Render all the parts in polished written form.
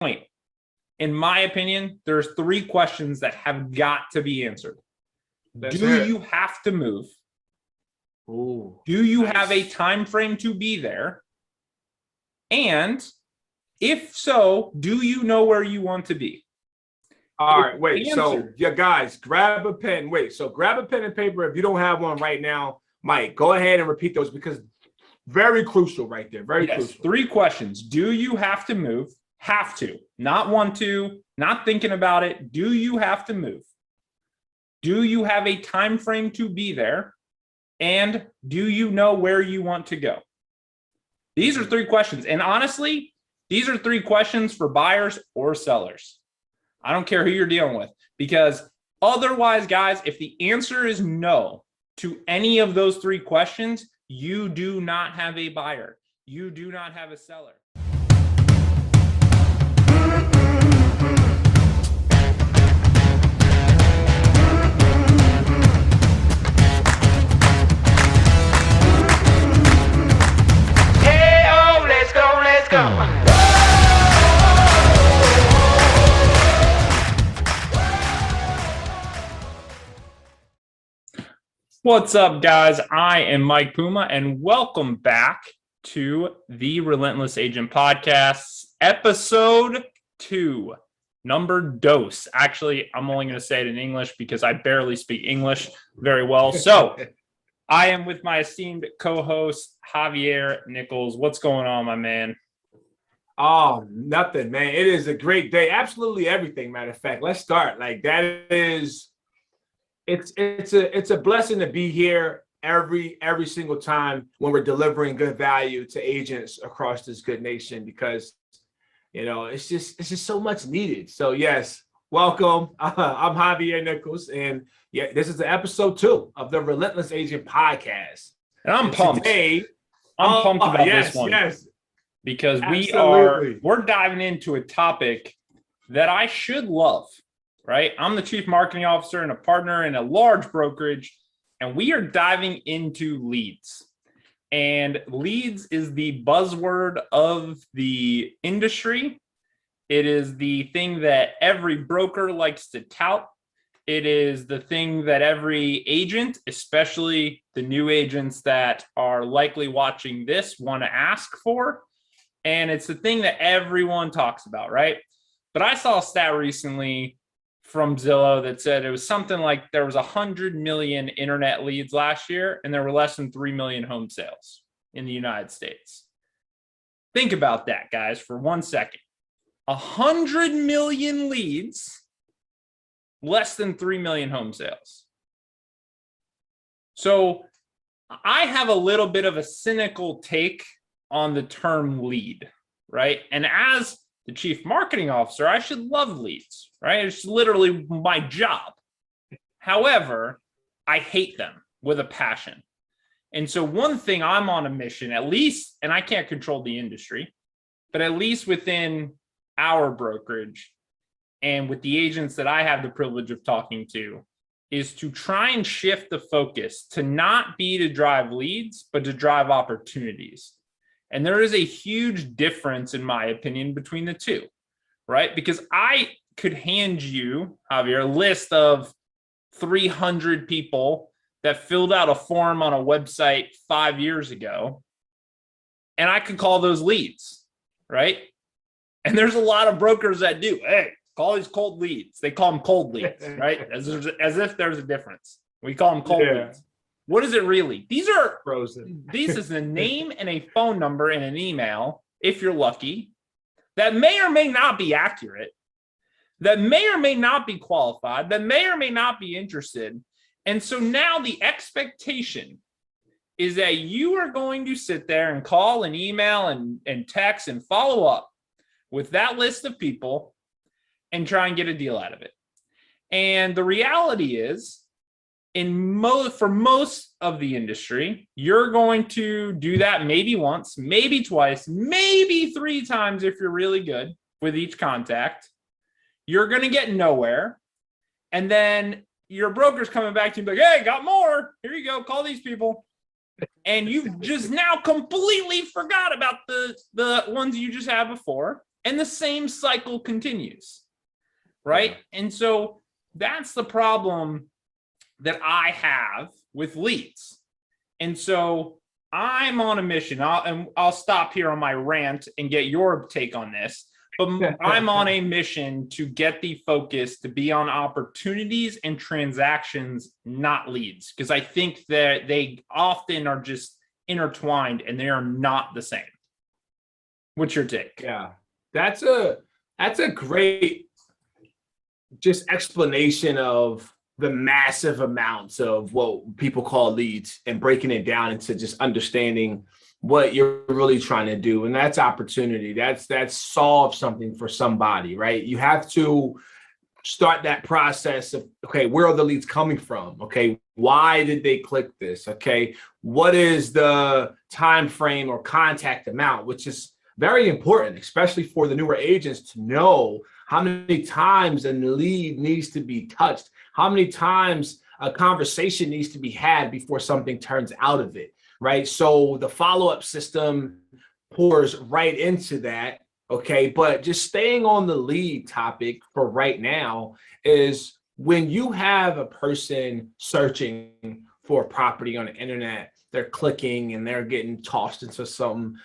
point, in my opinion, there's 3 questions that have got to be answered. Do you have to move? Ooh, do you have a time frame to be there? And if so, do you know where you want to be? All right, wait. So, yeah, guys, grab a pen. Wait, so grab a pen and paper. If you don't have one right now, Mike, go ahead and repeat those because very crucial right there. Very crucial. 3 questions. Do you have to move? Have to. Not want to, not thinking about it. Do you have to move? Do you have a time frame to be there? And do you know where you want to go? These are 3 questions. And honestly, these are 3 questions for buyers or sellers. I don't care who you're dealing with, because otherwise, guys, if the answer is no to any of those 3 questions, you do not have a buyer. You do not have a seller. What's up, guys? I am Mike Puma, and welcome back to the Relentless Agent Podcast, episode 2, number dos. Actually, I'm only going to say it in English because I barely speak English very well. So I am with my esteemed co-host, Javier Nichols. What's going on, my man? Oh, nothing, man. It is a great day. Absolutely everything, matter of fact. Let's start. Like, that is... It's a blessing to be here every single time when we're delivering good value to agents across this good nation, because it's just so much needed. So yes, welcome. I'm Javier Nichols, and yeah, this is the episode 2 of the Relentless Agent Podcast. And I'm pumped. Today, I'm pumped about this one. Yes, because absolutely. we're diving into a topic that I should love. Right? I'm the chief marketing officer and a partner in a large brokerage, and we are diving into leads. And leads is the buzzword of the industry. It is the thing that every broker likes to tout. It is the thing that every agent, especially the new agents that are likely watching this, want to ask for. And it's the thing that everyone talks about, right? But I saw a stat recently from Zillow that said it was something like there was 100 million internet leads last year, and there were less than 3 million home sales in the United States. Think about that, guys, for 1 second. 100 million leads, less than 3 million home sales. So I have a little bit of a cynical take on the term lead, right? And as the chief marketing officer, I should love leads, right? It's literally my job. However, I hate them with a passion. And so one thing I'm on a mission, at least, and I can't control the industry, but at least within our brokerage and with the agents that I have the privilege of talking to, is to try and shift the focus to not be to drive leads, but to drive opportunities. And there is a huge difference, in my opinion, between the two, right? Because I could hand you, Javier, a list of 300 people that filled out a form on a website 5 years ago, and I could call those leads, right? And there's a lot of brokers that do. Hey, call these cold leads. They call them cold leads, right? As if there's a difference. We call them cold leads. What is it really? These are frozen. This is a name and a phone number and an email, if you're lucky, that may or may not be accurate, that may or may not be qualified, that may or may not be interested. And so now the expectation is that you are going to sit there and call and email and text and follow up with that list of people and try and get a deal out of it. And the reality is, for most of the industry, you're going to do that maybe once, maybe twice, maybe 3 times if you're really good with each contact. You're going to get nowhere. And then your broker's coming back to you like, hey, got more. Here you go. Call these people. And you've just now completely forgot about the ones you just had before. and the same cycle continues, right? And so that's the problem that I have with leads. And so I'm on a mission. I'll stop here on my rant and get your take on this. But I'm on a mission to get the focus to be on opportunities and transactions, not leads, because I think that they often are just intertwined and they are not the same. What's your take? Yeah, that's a great just explanation of the massive amounts of what people call leads and breaking it down into just understanding what you're really trying to do. And that's opportunity. That's solve something for somebody, right? You have to start that process of, okay, where are the leads coming from? Okay, why did they click this? Okay, what is the time frame or contact amount, which is very important, especially for the newer agents, to know how many times a lead needs to be touched, how many times a conversation needs to be had before something turns out of it, right? So the follow-up system pours right into that, okay? But just staying on the lead topic for right now is when you have a person searching for a property on the internet, they're clicking and they're getting tossed into some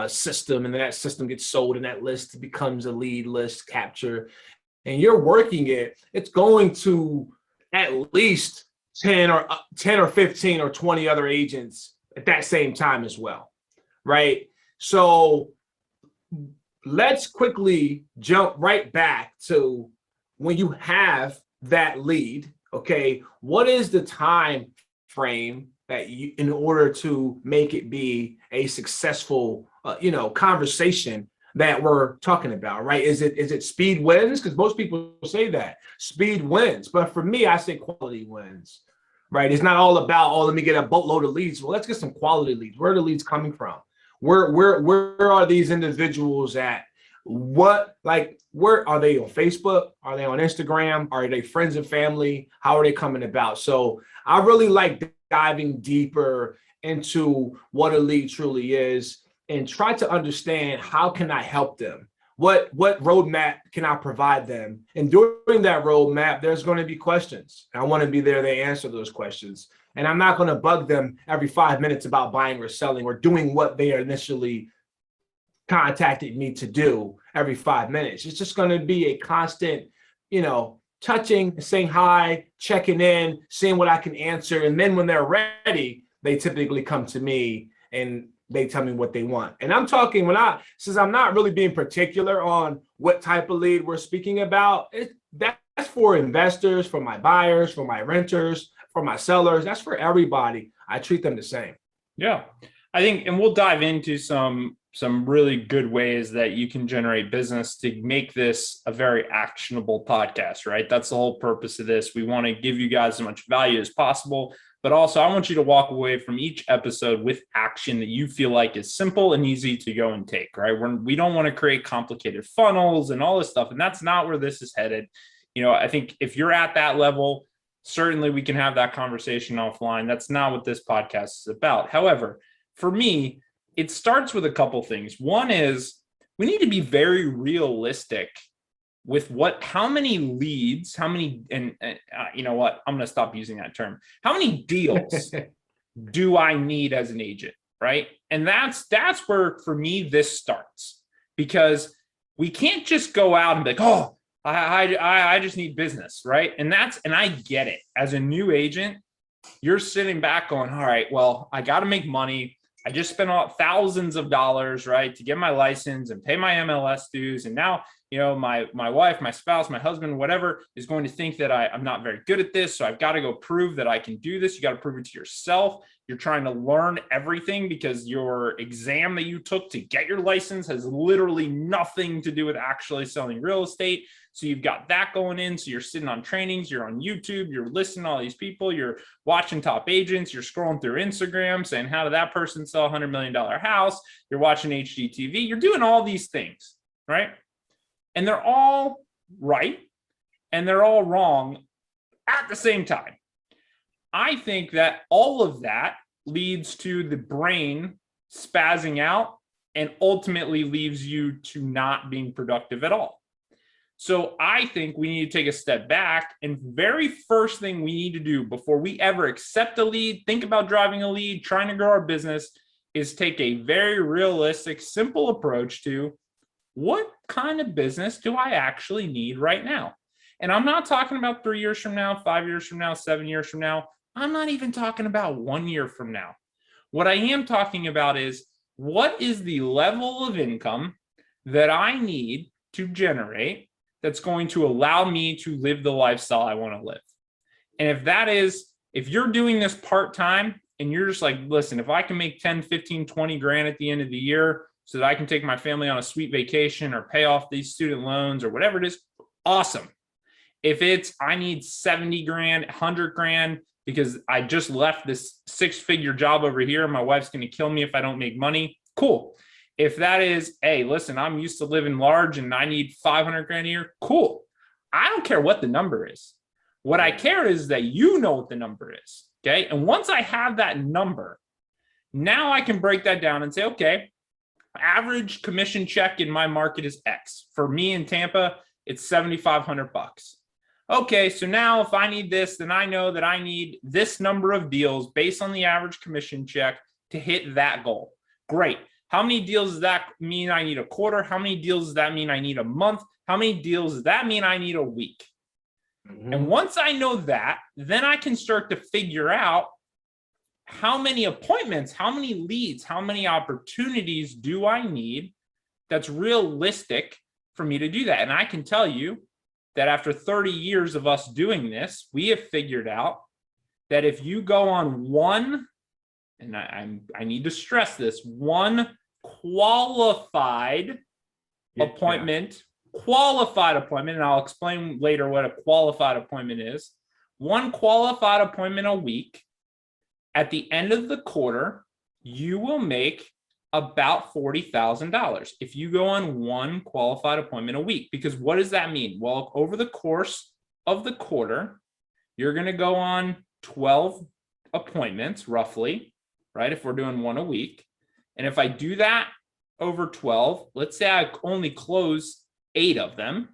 system, and then that system gets sold and that list becomes a lead list capture, and you're working it, it's going to at least 10 or 15 or 20 other agents at that same time as well, right? So let's quickly jump right back to when you have that lead, okay? What is the time frame that you, in order to make it be a successful, conversation that we're talking about, right? Is it speed wins? Because most people say that speed wins, but for me, I say quality wins, right? It's not all about, oh, let me get a boatload of leads. Well, let's get some quality leads. Where are the leads coming from? Where are these individuals at? Where are they on Facebook? Are they on Instagram? Are they friends and family? How are they coming about? So I really like diving deeper into what a lead truly is and try to understand how can I help them? What roadmap can I provide them? And during that roadmap, there's going to be questions. I want to be there to answer those questions. And I'm not going to bug them every 5 minutes about buying or selling or doing what they initially contacted me to do every 5 minutes. It's just going to be a constant, touching, saying hi, checking in, seeing what I can answer. And then when they're ready, they typically come to me and they tell me what they want. And I'm talking since I'm not really being particular on what type of lead we're speaking about, that's for investors, for my buyers, for my renters, for my sellers. That's for everybody. I treat them the same. Yeah, I think, and we'll dive into some really good ways that you can generate business to make this a very actionable podcast, right? That's the whole purpose of this. We want to give you guys as much value as possible, but also I want you to walk away from each episode with action that you feel like is simple and easy to go and take, right? We don't want to create complicated funnels and all this stuff, and that's not where this is headed. I think if you're at that level, certainly we can have that conversation offline. That's not what this podcast is about. However, for me, it starts with a couple things. One is we need to be very realistic with how many leads, you know what, I'm going to stop using that term. How many deals do I need as an agent, right? And that's where, for me, this starts, because we can't just go out and be like, oh, I just need business, right? And I get it. As a new agent, you're sitting back going, all right, well, I got to make money. I just spent thousands of dollars, right, to get my license and pay my MLS dues. And now, my wife, my spouse, my husband, whatever, is going to think that I'm not very good at this. So I've got to go prove that I can do this. You got to prove it to yourself. You're trying to learn everything because your exam that you took to get your license has literally nothing to do with actually selling real estate. So you've got that going in. So you're sitting on trainings, you're on YouTube, you're listening to all these people, you're watching top agents, you're scrolling through Instagram saying, how did that person sell a $100 million house? You're watching HGTV, you're doing all these things, right? And they're all right and they're all wrong at the same time. I think that all of that leads to the brain spazzing out and ultimately leaves you to not being productive at all. So I think we need to take a step back, and very first thing we need to do before we ever accept a lead, think about driving a lead, trying to grow our business, is take a very realistic, simple approach to what kind of business do I actually need right now? And I'm not talking about 3 years from now, 5 years from now, 7 years from now. I'm not even talking about 1 year from now. What I am talking about is, what is the level of income that I need to generate that's going to allow me to live the lifestyle I want to live? And if that is, if you're doing this part-time and you're just like, listen, if I can make 10, 15, 20 grand at the end of the year so that I can take my family on a sweet vacation or pay off these student loans or whatever it is, awesome. If it's, I need 70 grand, 100 grand, because I just left this 6-figure job over here and my wife's going to kill me if I don't make money, cool. If that is, hey, listen, I'm used to living large and I need 500 grand a year, cool. I don't care what the number is. What I care is that you know what the number is, okay? And once I have that number, now I can break that down and say, okay, average commission check in my market is X. For me in Tampa, it's $7,500. Okay, so now if I need this, then I know that I need this number of deals based on the average commission check to hit that goal. Great. How many deals does that mean I need a quarter? How many deals does that mean I need a month? How many deals does that mean I need a week? And once I know that, then I can start to figure out how many appointments, how many leads, how many opportunities do I need that's realistic for me to do that. And I can tell you that after 30 years of us doing this, we have figured out that if you go on one, and I need to stress this, one qualified appointment, and I'll explain later what a qualified appointment is. One qualified appointment a week, at the end of the quarter, you will make about $40,000 if you go on one qualified appointment a week. Because what does that mean? Well, over the course of the quarter, you're going to go on 12 appointments roughly, right? If we're doing one a week. And if I do that over 12, let's say I only close 8 of them,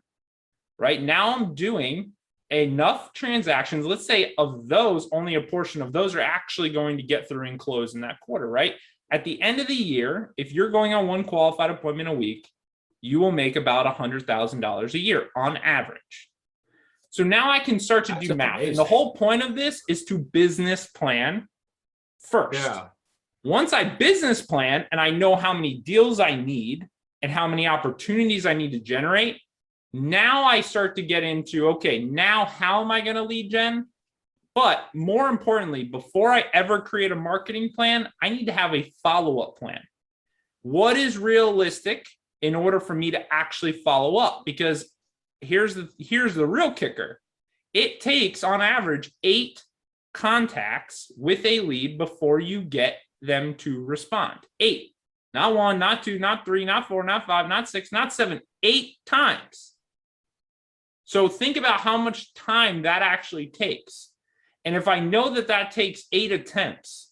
right? Now I'm doing enough transactions. Let's say of those, only a portion of those are actually going to get through and close in that quarter, right? At the end of the year, if you're going on one qualified appointment a week, you will make about $100,000 a year on average. So now I can start to do math. And the whole point of this is to business plan first. Yeah. Once I business plan and I know how many deals I need and how many opportunities I need to generate, now I start to get into, okay, now how am I going to lead gen? But more importantly, before I ever create a marketing plan, I need to have a follow-up plan. What is realistic in order for me to actually follow up? Because here's the real kicker. It takes on average 8 contacts with a lead before you get them to respond. 8, not 1, not 2, not 3, not 4, not 5, not 6, not 7, 8 times. So think about how much time that actually takes. And if I know that that takes 8 attempts,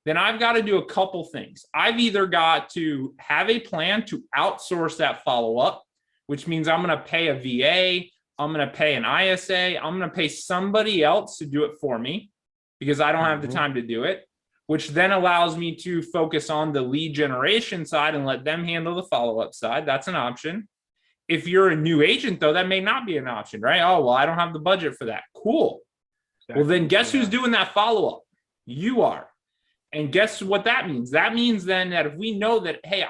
then I've got to do a couple things. I've either got to have a plan to outsource that follow-up, which means I'm going to pay a VA, I'm going to pay an ISA, I'm going to pay somebody else to do it for me because I don't have the time to do it, which then allows me to focus on the lead generation side and let them handle the follow-up side. That's an option. If you're a new agent, though, that may not be an option, right? Oh, well, I don't have the budget for that. Cool. Well, then guess who's doing that follow-up? You are. And guess what that means? That means then that if we know that, hey,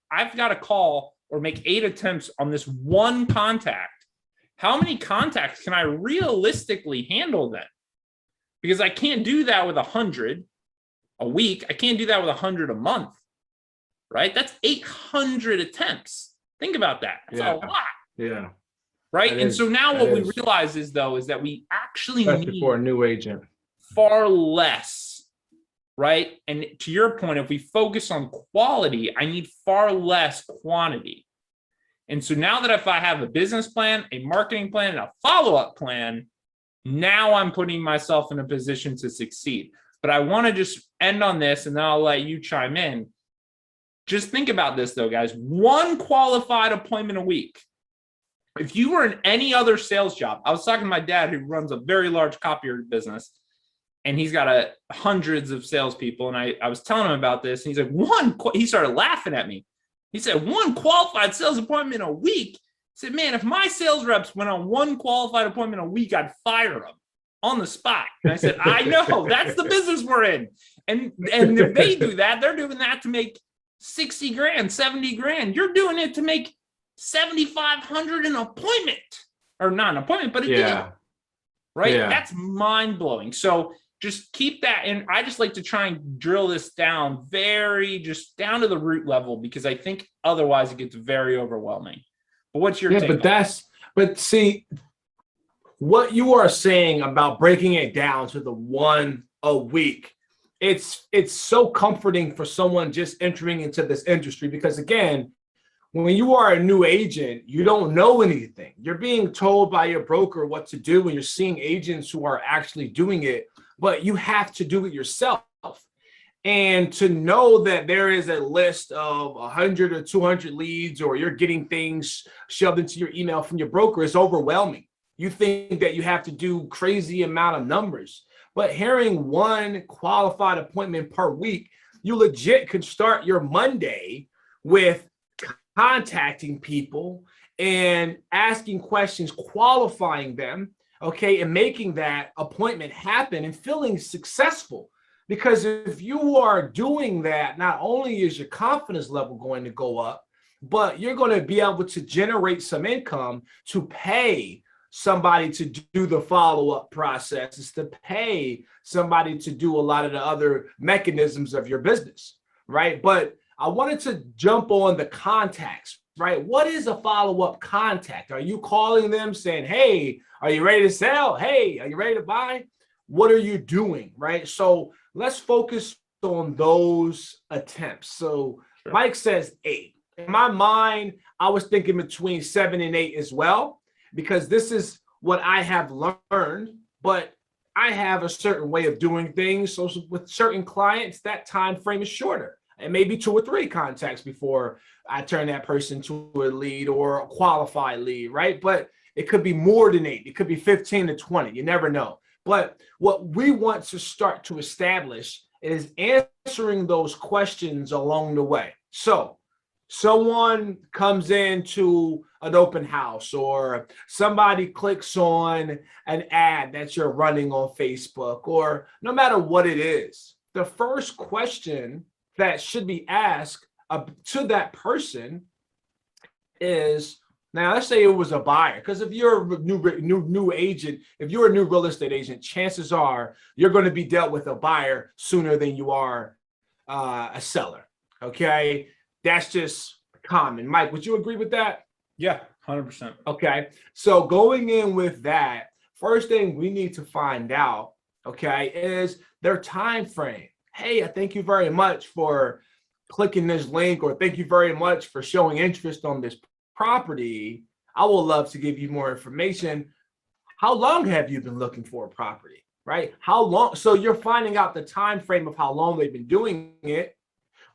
I've got to call or make 8 attempts on this one contact, how many contacts can I realistically handle then? Because I can't do that with 100 a week. I can't do that with 100 a month, right? That's 800 attempts. Think about that. That's a lot. Yeah. Right. And so now what we realize is, though, is that we actually need for a new agent far less. Right. And to your point, if we focus on quality, I need far less quantity. And so now that if I have a business plan, a marketing plan, and a follow-up plan, now I'm putting myself in a position to succeed. But I want to just end on this, and then I'll let you chime in. just think about this though, guys. One qualified appointment a week. If you were in any other sales job, I was talking to my dad who runs a very large copier business, and he's got hundreds of salespeople. And I was telling him about this, and he's like, he started laughing at me. He said, one qualified sales appointment a week. He said, man, if my sales reps went on one qualified appointment a week, I'd fire them on the spot. And I said, I know, that's the business we're in. And if they do that, they're doing that to make 60 grand, 70 grand. You're doing it to make 7,500 an appointment, or not an appointment, but a deal, right? Yeah. That's mind blowing. So just keep that. And I just like to try and drill this down just down to the root level, because I think otherwise it gets very overwhelming. But what's your take? But see, what you are saying about breaking it down to the one a week, it's so comforting for someone just entering into this industry, because again, when you are a new agent, you don't know anything. You're being told by your broker what to do, and you're seeing agents who are actually doing it, but you have to do it yourself. And to know that there is a list of 100 or 200 leads, or you're getting things shoved into your email from your broker, is overwhelming. You think that you have to do crazy amount of numbers, but hearing one qualified appointment per week, you legit can start your Monday with contacting people and asking questions, qualifying them, okay, and making that appointment happen and feeling successful. Because if you are doing that, not only is your confidence level going to go up, but you're going to be able to generate some income to pay somebody to do the follow-up processes, to pay somebody to do a lot of the other mechanisms of your business, right? But I wanted to jump on the contacts, right? What is a follow-up contact? Are you calling them saying, hey, are you ready to sell? Hey, are you ready to buy? What are you doing, right? So let's focus on those attempts. So sure. Mike says 8. In my mind, I was thinking between 7 and 8 as well, because this is what I have learned, but I have a certain way of doing things. So with certain clients, that time frame is shorter. And maybe 2 or 3 contacts before I turn that person to a lead or a qualified lead, right? But it could be more than 8. It could be 15 to 20. You never know. But what we want to start to establish is answering those questions along the way. So someone comes into an open house, or somebody clicks on an ad that you're running on Facebook, or no matter what it is, the first question that should be asked to that person is, now let's say it was a buyer, because if you're a new agent, if you're a new real estate agent, chances are you're going to be dealt with a buyer sooner than you are a seller. Okay, that's just common. Mike, would you agree with that? Yeah, 100%. Okay, so going in with that, first thing we need to find out, okay, is their time frame. Hey, I thank you very much for clicking this link, or thank you very much for showing interest on this property. I would love to give you more information. How long have you been looking for a property, right? How long? So you're finding out the time frame of how long they've been doing it,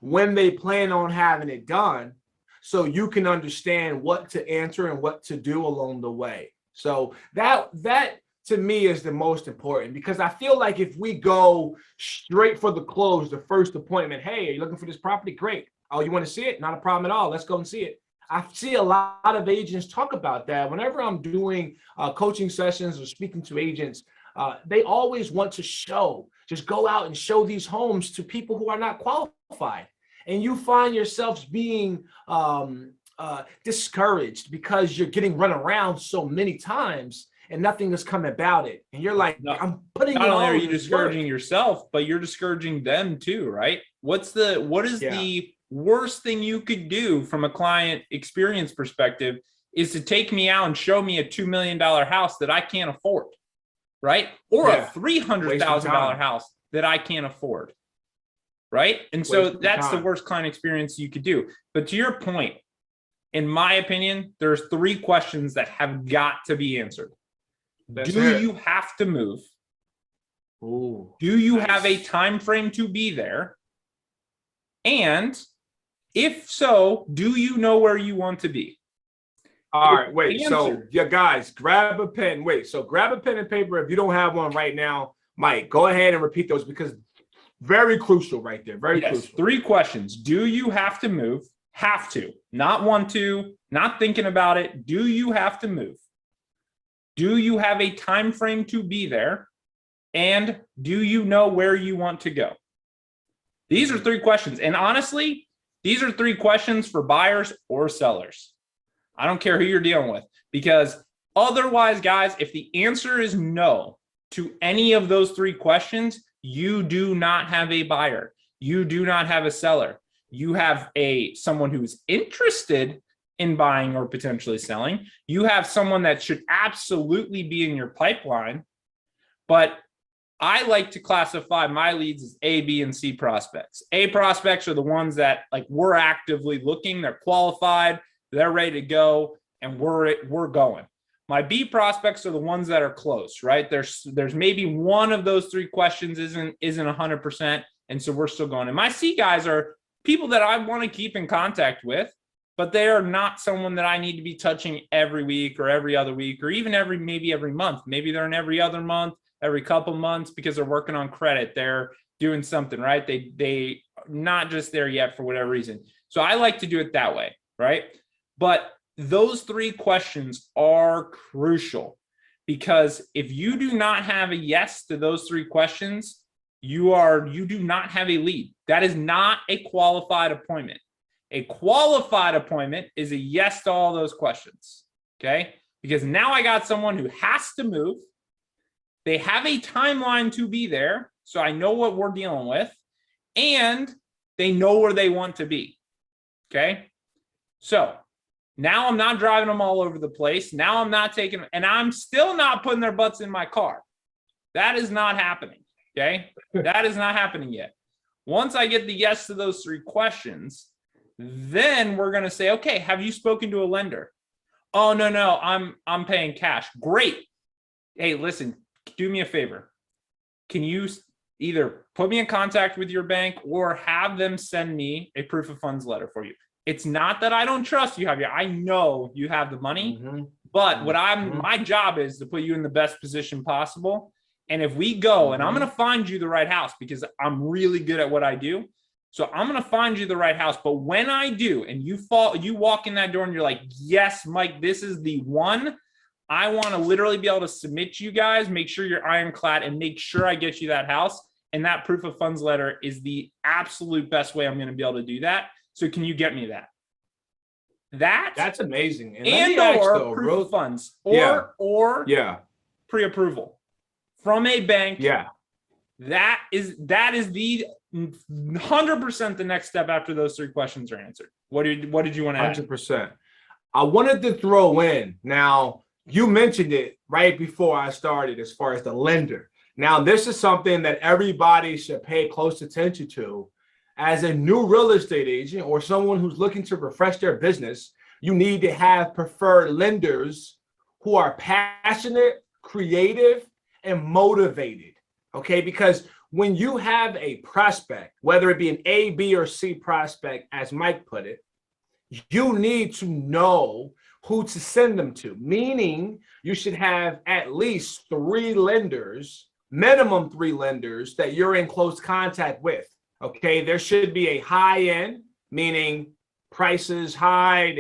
when they plan on having it done, so you can understand what to answer and what to do along the way. So that to me is the most important, because I feel like if we go straight for the close, the first appointment, hey, are you looking for this property? Great. Oh, you want to see it? Not a problem at all. Let's go and see it. I see a lot of agents talk about that. Whenever I'm doing coaching sessions or speaking to agents, they always want to just go out and show these homes to people who are not qualified. And you find yourselves being discouraged because you're getting run around so many times and nothing has come about it. And you're like, I'm putting not only are you discouraging yourself, but you're discouraging them too, right? What is the worst thing you could do from a client experience perspective is to take me out and show me a $2 million house that I can't afford, right? Or a $300,000 house that I can't afford, right? And so that's the worst client experience you could do. But to your point, in my opinion, there's 3 questions that have got to be answered. Do you have to move? Ooh, do you have a time frame to be there? And If so, do you know where you want to be? All right, wait. Answer. So, yeah, guys, grab a pen. Wait, so grab a pen and paper. If you don't have one right now, Mike, go ahead and repeat those because very crucial right there. Very crucial. 3 questions. Do you have to move? Have to. Not want to, not thinking about it. Do you have to move? Do you have a time frame to be there? And do you know where you want to go? These are 3 questions. And honestly, these are 3 questions for buyers or sellers. I don't care who you're dealing with, because otherwise, guys, if the answer is no to any of those 3 questions, you do not have a buyer. You do not have a seller. You have someone who's interested in buying or potentially selling. You have someone that should absolutely be in your pipeline. But I like to classify my leads as A, B, and C prospects. A prospects are the ones that like we're actively looking, they're qualified, they're ready to go, and we're going. My B prospects are the ones that are close, right? There's maybe one of those 3 questions isn't 100%, and so we're still going. And my C guys are people that I want to keep in contact with, but they are not someone that I need to be touching every week or every other week or even maybe every month. Maybe they're in every other month, every couple months because they're working on credit. They're doing something, right? They not just there yet for whatever reason. So I like to do it that way, right? But those 3 questions are crucial because if you do not have a yes to those 3 questions, you do not have a lead. That is not a qualified appointment. A qualified appointment is a yes to all those questions, okay? Because now I got someone who has to move. They have a timeline to be there, so I know what we're dealing with, and they know where they want to be, okay? So now I'm not driving them all over the place. Now I'm not taking, and I'm still not putting their butts in my car. That is not happening, okay? That is not happening yet. Once I get the yes to those 3 questions, then we're going to say, okay, have you spoken to a lender? Oh, no, I'm paying cash. Great. Hey, listen, do me a favor. Can you either put me in contact with your bank or have them send me a proof of funds letter for you? It's not that I don't trust you, Javier. I know you have the money, but my job is to put you in the best position possible. And if we go, and I'm going to find you the right house because I'm really good at what I do. So I'm going to find you the right house. But when I do, and you walk in that door and you're like, yes, Mike, this is the one. I want to literally be able to submit you guys, make sure you're ironclad, and make sure I get you that house. And that proof of funds letter is the absolute best way I'm going to be able to do that. So can you get me that? That's amazing. Or proof of funds or pre-approval from a bank. Yeah. That is the 100% the next step after those 3 questions are answered. What did you want to add? 100%. I wanted to throw in, now you mentioned it right before I started as far as the lender. Now, this is something that everybody should pay close attention to. As a new real estate agent or someone who's looking to refresh their business, you need to have preferred lenders who are passionate, creative, and motivated, okay? Because when you have a prospect, whether it be an A, B, or C prospect, as Mike put it, you need to know who to send them to, meaning you should have at least 3 lenders, minimum 3 lenders that you're in close contact with, okay? There should be a high end, meaning prices high,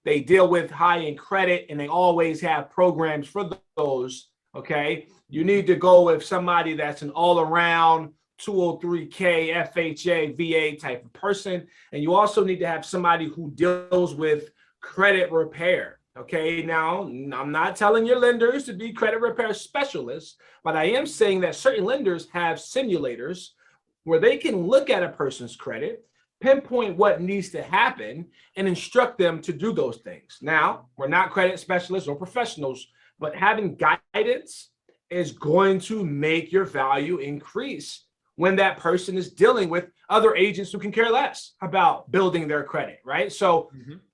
they deal with high end credit, and they always have programs for those, okay? You need to go with somebody that's an all-around 203K, FHA, VA type of person. And you also need to have somebody who deals with credit repair, okay? Now, I'm not telling your lenders to be credit repair specialists, but I am saying that certain lenders have simulators where they can look at a person's credit, pinpoint what needs to happen, and instruct them to do those things. Now, we're not credit specialists or professionals, but having guidance is going to make your value increase when that person is dealing with other agents who can care less about building their credit, right? So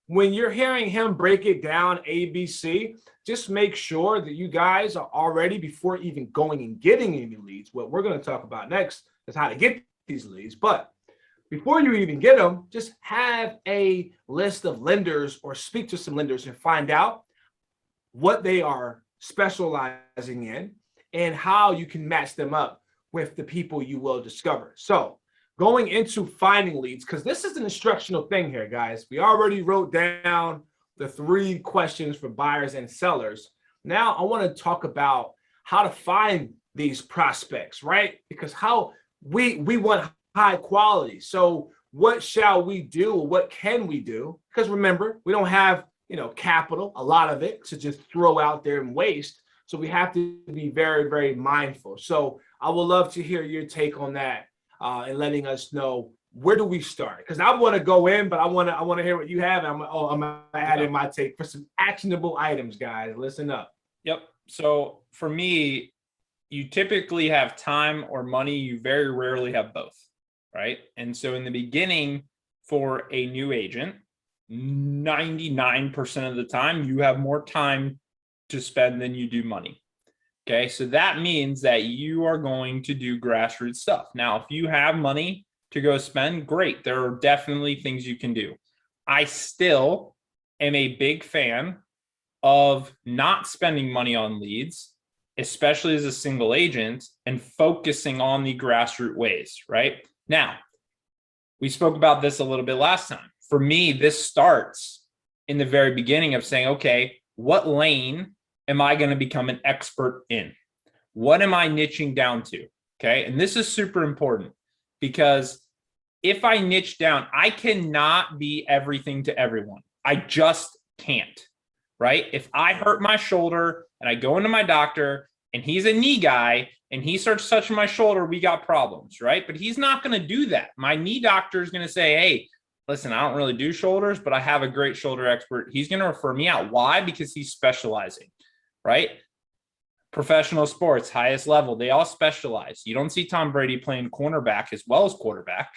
when you're hearing him break it down ABC, just make sure that you guys are already, before even going and getting any leads. What we're going to talk about next is how to get these leads. But before you even get them, just have a list of lenders or speak to some lenders and find out what they are specializing in and how you can match them up with the people you will discover. So going into finding leads, because this is an instructional thing here, guys. We already wrote down the 3 questions for buyers and sellers. Now I want to talk about how to find these prospects, right? Because how we want high quality. So what shall we do? What can we do? Because remember, we don't have, capital, a lot of it to just throw out there and waste. So we have to be very, very mindful. So I would love to hear your take on that and letting us know, where do we start? Because I want to go in, but I want to hear what you have. I'm gonna add in my take for some actionable items, guys. Listen up. Yep. So for me, you typically have time or money. You very rarely have both, right? And so in the beginning, for a new agent, 99% of the time, you have more time to spend than you do money. Okay. So that means that you are going to do grassroots stuff. Now, if you have money to go spend, great. There are definitely things you can do. I still am a big fan of not spending money on leads, especially as a single agent, and focusing on the grassroots ways, right? Now, we spoke about this a little bit last time. For me, this starts in the very beginning of saying, okay, what lane am I going to become an expert in? What am I niching down to? Okay. And this is super important, because if I niche down, I cannot be everything to everyone. I just can't, right? If I hurt my shoulder and I go into my doctor and he's a knee guy and he starts touching my shoulder, we got problems, right? But he's not going to do that. My knee doctor is going to say, hey, listen, I don't really do shoulders, but I have a great shoulder expert. He's going to refer me out. Why? Because he's specializing, right? Professional sports, highest level, they all specialize. You don't see Tom Brady playing cornerback as well as quarterback,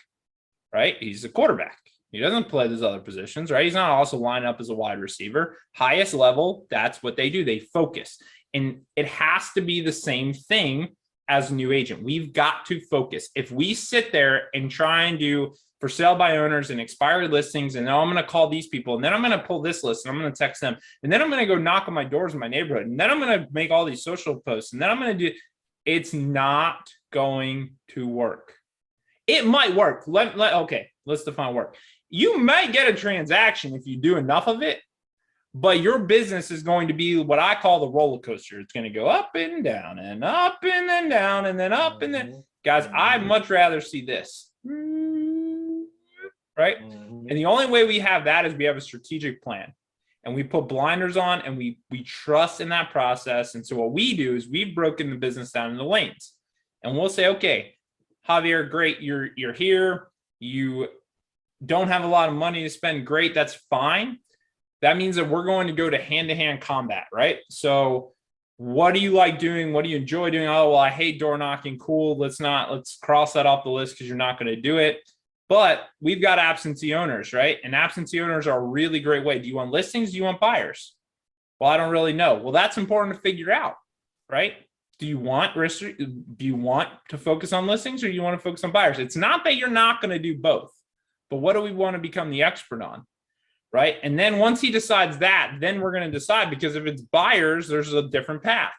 right? He's a quarterback. He doesn't play those other positions, right? He's not also lined up as a wide receiver. Highest level, that's what they do. They focus. And it has to be the same thing as a new agent. We've got to focus. If we sit there and try and do for sale by owners and expired listings, and now I'm going to call these people, and then I'm going to pull this list and I'm going to text them, and then I'm going to go knock on my doors in my neighborhood, and then I'm going to make all these social posts, and then I'm going to do, it's not going to work. It might work. Okay, let's define work. You might get a transaction if you do enough of it, but your business is going to be what I call the roller coaster. It's going to go up and down and up and then down and then up and then. Guys, I'd much rather see this. Right? And the only way we have that is we have a strategic plan, and we put blinders on, and we trust in that process. And so what we do is we've broken the business down into lanes, and we'll say, okay, Javier, great. You're here. You don't have a lot of money to spend. Great. That's fine. That means that we're going to go to hand-to-hand combat, right? So what do you like doing? What do you enjoy doing? Oh, well, I hate door knocking. Cool. Let's cross that off the list because you're not going to do it. But we've got absentee owners, right? And absentee owners are a really great way. Do you want listings? Do you want buyers? Well, I don't really know. Well, that's important to figure out, right? Do you want to focus on listings, or do you want to focus on buyers? It's not that you're not going to do both, but what do we want to become the expert on, right? And then once he decides that, then we're going to decide, because if it's buyers, there's a different path,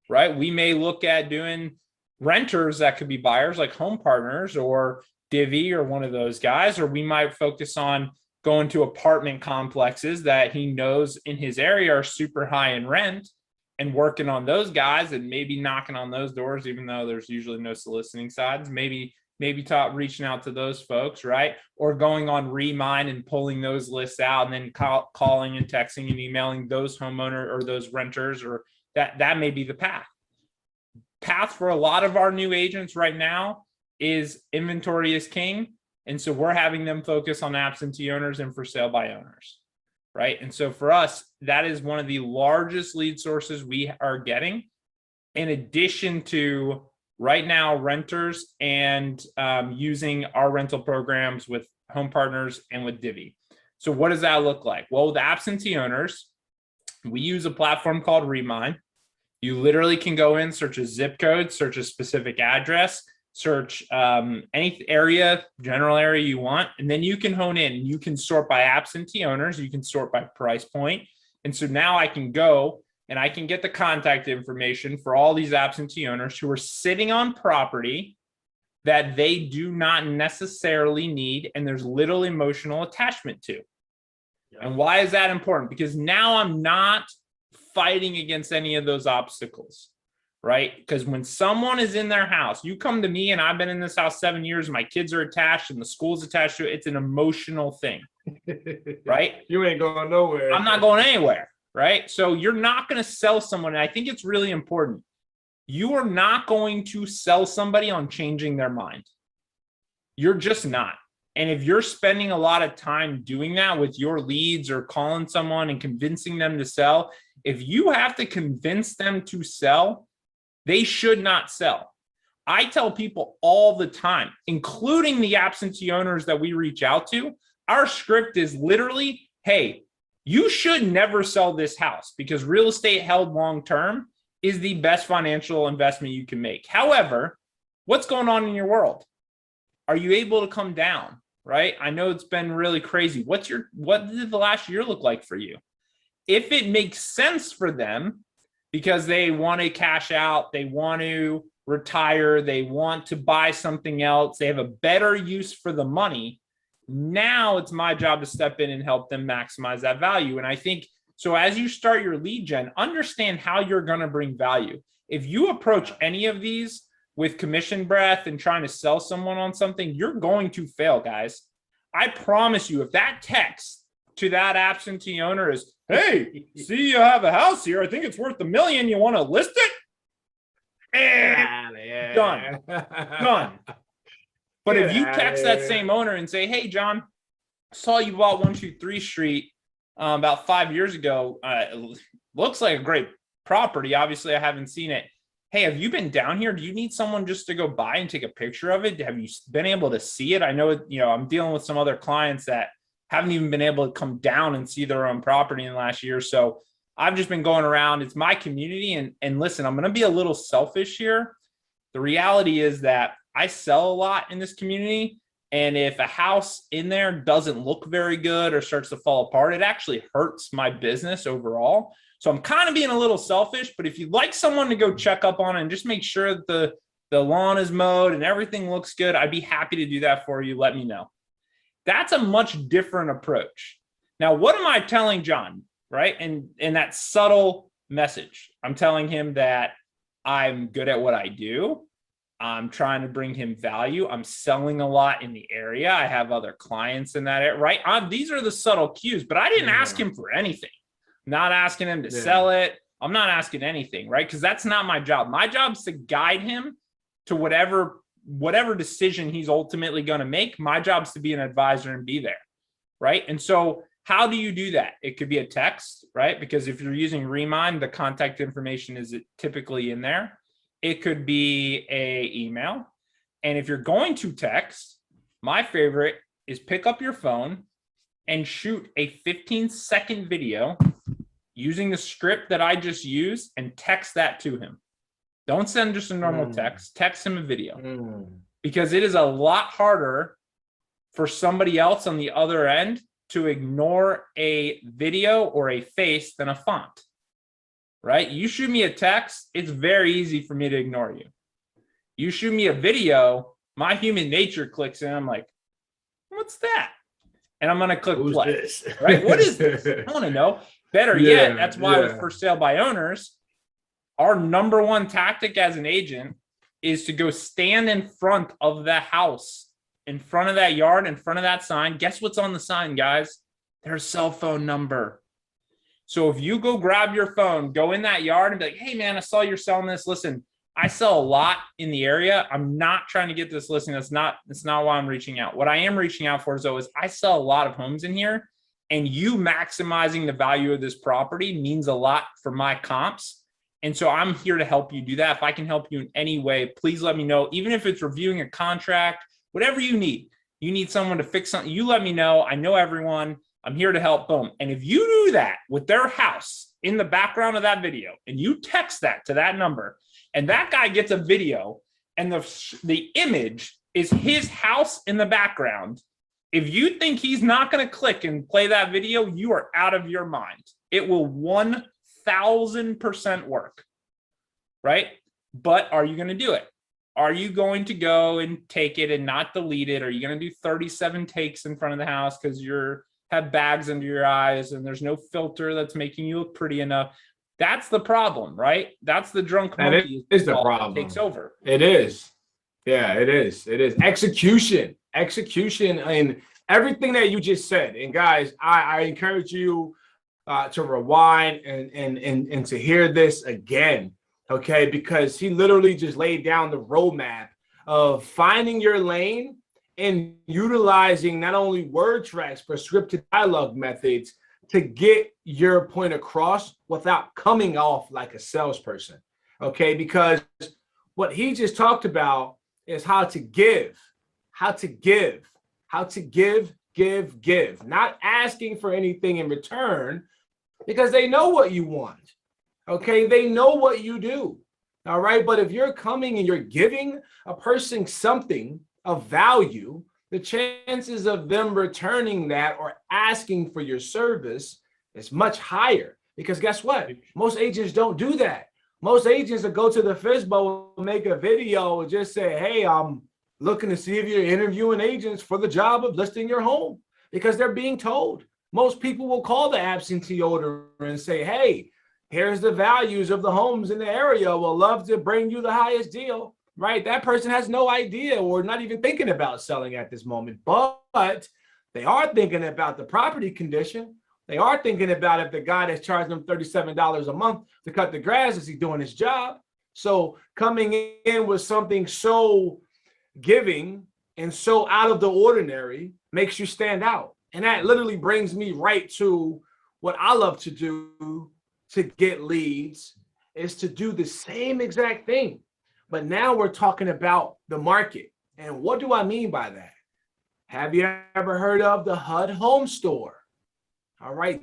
right? We may look at doing renters that could be buyers, like Home Partners or Divvy or one of those guys, or we might focus on going to apartment complexes that he knows in his area are super high in rent, and working on those guys and maybe knocking on those doors, even though there's usually no soliciting sides, maybe reaching out to those folks, right? Or going on Remine and pulling those lists out, and then calling and texting and emailing those homeowners or those renters, or that may be the path for a lot of our new agents right now is inventory is king. And so we're having them focus on absentee owners and for sale by owners, right? And so for us, that is one of the largest lead sources we are getting, in addition to right now renters and using our rental programs with Home Partners and with Divvy. So what does that look like? Well, with absentee owners, we use a platform called Remine. You literally can go in, search a zip code, search a specific address, search any area, general area you want, and then you can hone in. You can sort by absentee owners. You can sort by price point. And so now I can go and I can get the contact information for all these absentee owners who are sitting on property that they do not necessarily need, and there's little emotional attachment to. And why is that important? Because now I'm not fighting against any of those obstacles, right? Because when someone is in their house, you come to me and I've been in this house 7 years, my kids are attached and the school's attached to it. It's an emotional thing, right? You ain't going nowhere. I'm not going anywhere, right? So you're not going to sell someone. And I think it's really important. You are not going to sell somebody on changing their mind. You're just not. And if you're spending a lot of time doing that with your leads or calling someone and convincing them to sell, if you have to convince them to sell, they should not sell. I tell people all the time, including the absentee owners that we reach out to, our script is literally, hey, you should never sell this house because real estate held long-term is the best financial investment you can make. However, what's going on in your world? Are you able to come down? Right? I know it's been really crazy. What did the last year look like for you? If it makes sense for them because they want to cash out, they want to retire, they want to buy something else, they have a better use for the money, now it's my job to step in and help them maximize that value. And I think, so as you start your lead gen, understand how you're going to bring value. If you approach any of these with commission breath and trying to sell someone on something, you're going to fail, guys. I promise you, if that text to that absentee owner is, hey, see, you have a house here. I think it's worth $1 million. You want to list it? Done. Done. But if you text that same owner and say, hey, John, I saw you bought 123 Street about 5 years ago. It looks like a great property. Obviously, I haven't seen it. Hey, have you been down here? Do you need someone just to go by and take a picture of it? Have you been able to see it? I know, I'm dealing with some other clients that haven't even been able to come down and see their own property in the last year. So I've just been going around. It's my community. And listen, I'm going to be a little selfish here. The reality is that I sell a lot in this community. And if a house in there doesn't look very good or starts to fall apart, it actually hurts my business overall. So I'm kind of being a little selfish, but if you'd like someone to go check up on it and just make sure that the lawn is mowed and everything looks good, I'd be happy to do that for you. Let me know. That's a much different approach. Now, what am I telling John, right? And that subtle message, I'm telling him that I'm good at what I do. I'm trying to bring him value. I'm selling a lot in the area. I have other clients in that area, right? These are the subtle cues, but I didn't ask him for anything. Not asking him to sell it. I'm not asking anything, right? Because that's not my job. My job is to guide him to whatever decision he's ultimately going to make. My job is to be an advisor and be there, right? And so how do you do that? It could be a text, right? Because if you're using Remind, the contact information is typically in there. It could be a email. And if you're going to text, my favorite is pick up your phone and shoot a 15-second video using the script that I just used and text that to him. Don't send just a normal text. Text him a video because it is a lot harder for somebody else on the other end to ignore a video or a face than a font, right? You shoot me a text, it's very easy for me to ignore you. You shoot me a video, my human nature clicks in. I'm like, what's that? And I'm going to click play, right? What is this? I want to know. Better yet, that's why with For Sale by Owners, our number one tactic as an agent is to go stand in front of the house, in front of that yard, in front of that sign. Guess what's on the sign, guys? Their cell phone number. So if you go grab your phone, go in that yard and be like, hey, man, I saw you're selling this. Listen, I sell a lot in the area. I'm not trying to get this listing. That's not why I'm reaching out. What I am reaching out for is I sell a lot of homes in here, and you maximizing the value of this property means a lot for my comps. And so I'm here to help you do that. If I can help you in any way, please let me know. Even if it's reviewing a contract, whatever you need someone to fix something, you let me know. I know everyone. I'm here to help. Boom. And if you do that with their house in the background of that video and you text that to that number and that guy gets a video and the image is his house in the background, if you think he's not going to click and play that video, you are out of your mind. It will 1000% work, right? But are you going to do it? Are you going to go and take it and not delete it? Are you going to do 37 takes in front of the house because you have bags under your eyes and there's no filter that's making you look pretty enough? That's the problem, right? That's the drunk monkey. That is the problem. Takes over. It is. Yeah, it is. It is execution, and everything that you just said. And guys, I encourage you to rewind and to hear this again, okay? Because he literally just laid down the roadmap of finding your lane and utilizing not only word tracks but scripted dialogue methods to get your point across without coming off like a salesperson, okay? Because what he just talked about is how to give, not asking for anything in return because they know what you want, okay? They know what you do, all right? But if you're coming and you're giving a person something of value, the chances of them returning that or asking for your service is much higher because guess what? Most agents don't do that. Most agents will go to the FISBO and make a video and just say, hey, I'm looking to see if you're interviewing agents for the job of listing your home because they're being told. Most people will call the absentee owner and say, hey, here's the values of the homes in the area. We'll love to bring you the highest deal, right? That person has no idea or not even thinking about selling at this moment, but they are thinking about the property condition. They are thinking about if the guy that's charging them $37 a month to cut the grass, is he doing his job? So coming in with something so giving and so out of the ordinary makes you stand out. And that literally brings me right to what I love to do to get leads is to do the same exact thing. But now we're talking about the market. And what do I mean by that? Have you ever heard of the HUD Home Store? All right,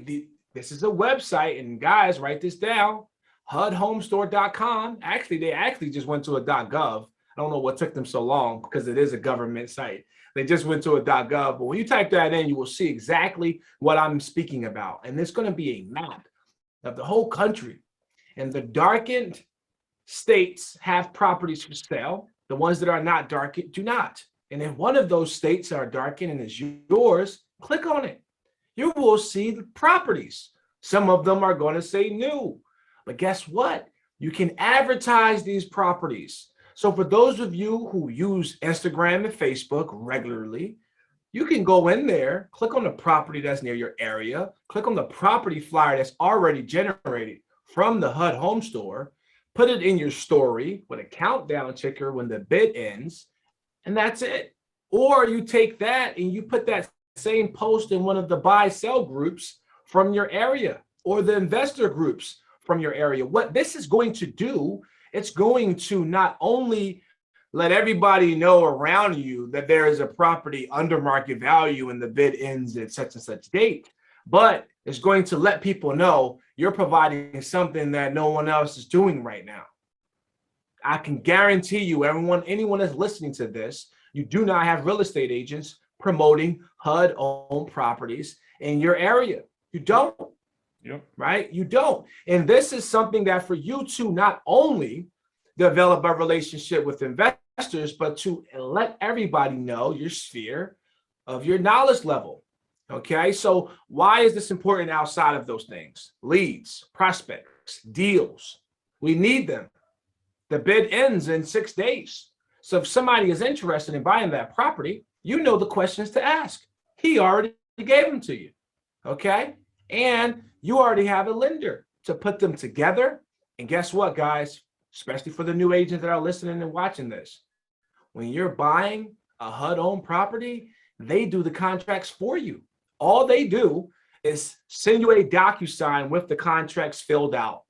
this is a website, and guys, write this down, HUDHomestore.com. Actually, they just went to a .gov. I don't know what took them so long because it is a government site. They just went to a .gov, but when you type that in, you will see exactly what I'm speaking about. And there's going to be a map of the whole country. And the darkened states have properties for sale. The ones that are not darkened do not. And if one of those states are darkened and is yours, click on it. You will see the properties. Some of them are going to say new. But guess what? You can advertise these properties. So for those of you who use Instagram and Facebook regularly, you can go in there, click on the property that's near your area, click on the property flyer that's already generated from the HUD Home Store, put it in your story with a countdown ticker when the bid ends, and that's it. Or you take that and you put that same post in one of the buy-sell groups from your area or the investor groups from your area. What this is going to do, it's going to not only let everybody know around you that there is a property under market value and the bid ends at such and such date, but it's going to let people know you're providing something that no one else is doing right now. I can guarantee you, anyone that's listening to this, you do not have real estate agents promoting HUD-owned properties in your area. You don't. Yep. Right? You don't. And this is something that for you to not only develop a relationship with investors, but to let everybody know your sphere of your knowledge level. Okay, so why is this important outside of those things? Leads, prospects, deals. We need them. The bid ends in 6 days. So if somebody is interested in buying that property, you know the questions to ask. He already gave them to you. Okay, and you already have a lender to put them together. And guess what, guys? Especially for the new agents that are listening and watching this. When you're buying a HUD-owned property, they do the contracts for you. All they do is send you a DocuSign with the contracts filled out.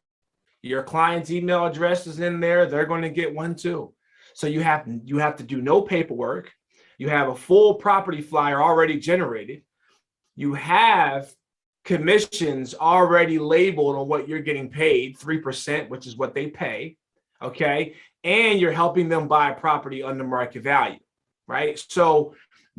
Your client's email address is in there. They're going to get one too. So you have to do no paperwork. You have a full property flyer already generated. You have commissions already labeled on what you're getting paid, 3%, which is what they pay. okay? And you're helping them buy a property under market value, right? So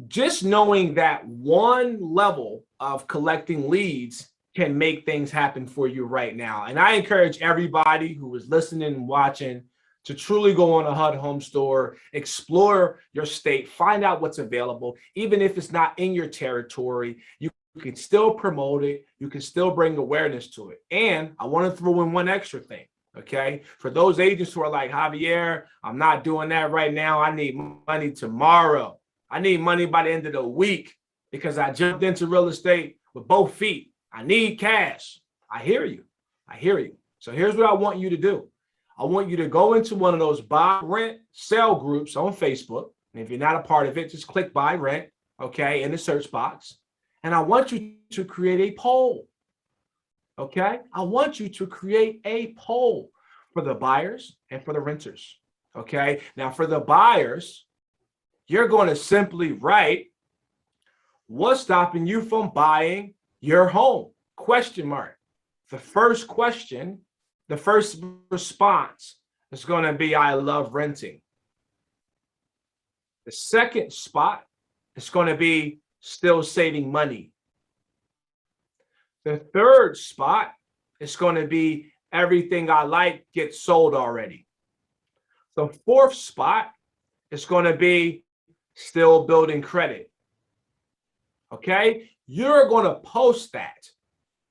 just knowing that one level of collecting leads can make things happen for you right now. And I encourage everybody who is listening and watching to truly go on a HUD home store, explore your state, find out what's available. Even if it's not in your territory, you can still promote it. You can still bring awareness to it. And I want to throw in one extra thing, okay? For those agents who are like, Javier, I'm not doing that right now. I need money tomorrow. I need money by the end of the week because I jumped into real estate with both feet. I need cash. I hear you. I hear you. So here's what I want you to do. I want you to go into one of those buy, rent, sell groups on Facebook. And if you're not a part of it, just click buy, rent, okay, in the search box. And I want you to create a poll, okay? I want you to create a poll for the buyers and for the renters, okay? Now, for the buyers, you're going to simply write, what's stopping you from buying your home? Question mark. The first question, the first response is going to be, I love renting. The second spot is going to be still saving money. The third spot is going to be everything I like gets sold already. The fourth spot is going to be still building credit. Okay? You're going to post that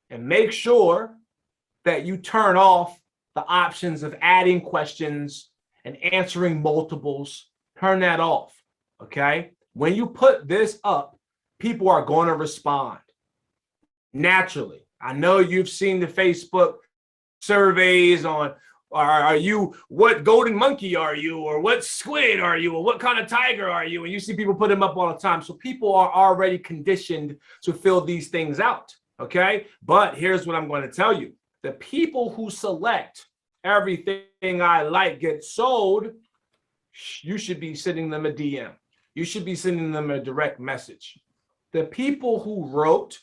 and make sure that you turn off the options of adding questions and answering multiples. Turn that off. Okay? When you put this up, people are going to respond naturally. I know you've seen the Facebook surveys on, are you, what golden monkey are you, or what squid are you, or what kind of tiger are you? And you see people put them up all the time. So people are already conditioned to fill these things out, okay? But here's what I'm going to tell you. The people who select everything I like gets sold, you should be sending them a DM. You should be sending them a direct message. The people who wrote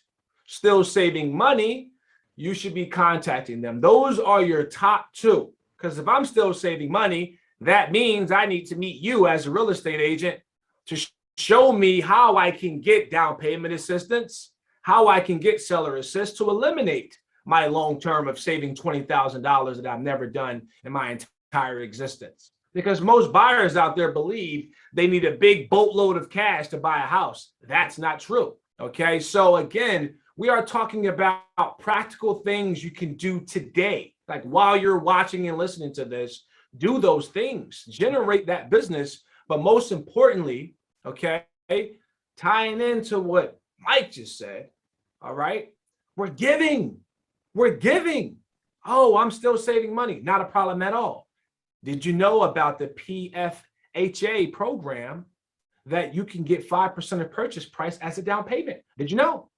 still saving money, you should be contacting them. Those are your top two. Because if I'm still saving money, that means I need to meet you as a real estate agent to show me how I can get down payment assistance, how I can get seller assist to eliminate my long term of saving $20,000 that I've never done in my entire existence. Because most buyers out there believe they need a big boatload of cash to buy a house. That's not true. Okay, so again, we are talking about practical things you can do today. Like while you're watching and listening to this, do those things, generate that business. But most importantly, okay, tying into what Mike just said, all right, we're giving. Oh, I'm still saving money. Not a problem at all. Did you know about the PFHA program that you can get 5% of purchase price as a down payment? Did you know?